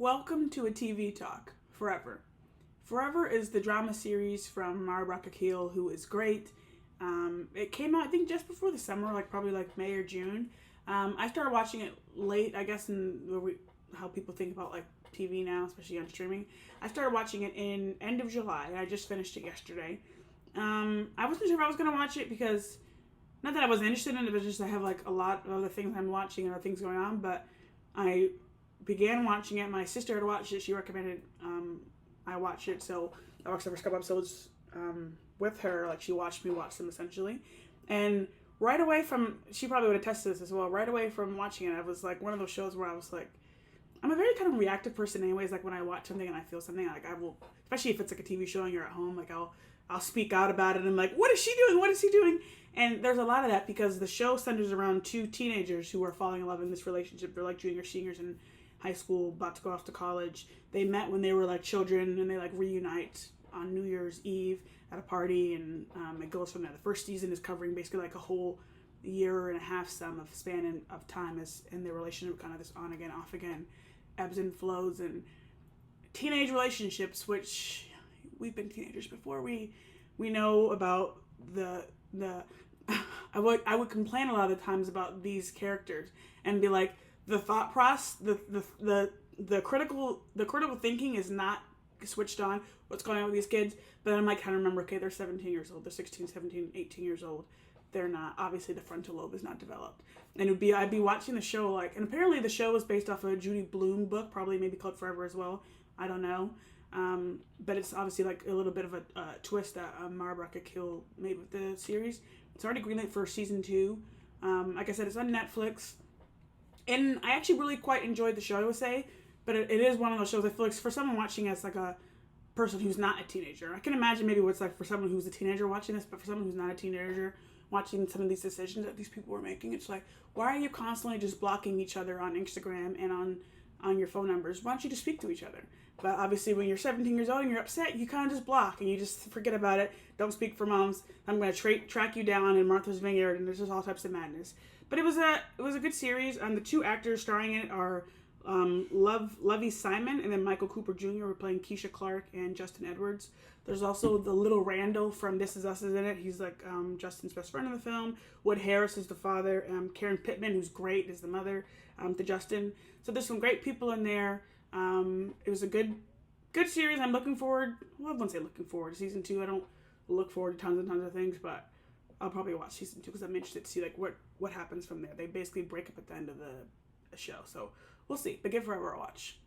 Welcome to a TV talk, Forever. Forever is the drama series from Mara Akil, who is great. It came out, I think, just before the summer, like probably like May or June. I started watching it late, I guess, how people think about like TV now, especially on streaming. I started watching it in end of July, and I just finished it yesterday. I wasn't sure if I was gonna watch it because not that I wasn't interested in it, but just I have like a lot of other things I'm watching and other things going on. But I began watching it. My sister had watched it. She recommended I watch it, so I watched the first couple episodes with her. Like she watched me watch them essentially, and right away from she probably would attest to this as well. Right away from watching it, I was like one of those shows where I was like, I'm a very kind of reactive person, anyways. Like when I watch something and I feel something, like I will, especially if it's like a TV show and you're at home, like I'll speak out about it. And I'm like, what is she doing? What is he doing? And there's a lot of that because the show centers around two teenagers who are falling in love in this relationship. They're like junior seniors in high school, about to go off to college. They met when they were like children, and they like reunite on New Year's Eve at a party, and it goes from there. The first season is covering basically like a whole year and a half span of time as in their relationship, kind of this on again, off again, ebbs and flows, and teenage relationships, which we've been teenagers before. We know about the I would complain a lot of the times about these characters and be like, the thought process, the critical thinking is not switched on. What's going on with these kids? But then I might kind of remember, okay, they're 17 years old, they're 16, 17, 18 years old. They're not, obviously the frontal lobe is not developed. And I'd be watching the show like, and apparently the show is based off of a Judy Blume book, probably maybe called Forever as well. I don't know. But it's obviously like a little bit of a twist that Mara Akil made with the series. It's already greenlit for season 2. Like I said, it's on Netflix. And I actually really quite enjoyed the show, I would say. But it is one of those shows I feel like for someone watching as like a person who's not a teenager. I can imagine maybe what it's like for someone who's a teenager watching this, but for someone who's not a teenager watching some of these decisions that these people were making, it's like, why are you constantly just blocking each other on Instagram and on your phone numbers? Why don't you just speak to each other? But obviously when you're 17 years old and you're upset, you kind of just block and you just forget about it. Don't speak for moms. I'm going to track you down in Martha's Vineyard, and there's just all types of madness. But it was a good series. The two actors starring in it are Lovey Simon and then Michael Cooper Jr. were playing Keisha Clark and Justin Edwards. There's also the little Randall from This Is Us is in it. He's like Justin's best friend in the film. Wood Harris is the father. Karen Pittman, who's great, is the mother to Justin. So there's some great people in there. It was a good series. I'm looking forward. Well, I wouldn't say looking forward to season 2. I don't look forward to tons and tons of things, but I'll probably watch season 2 because I'm interested to see like what happens from there. They basically break up at the end of the show, so we'll see. But give Forever a watch.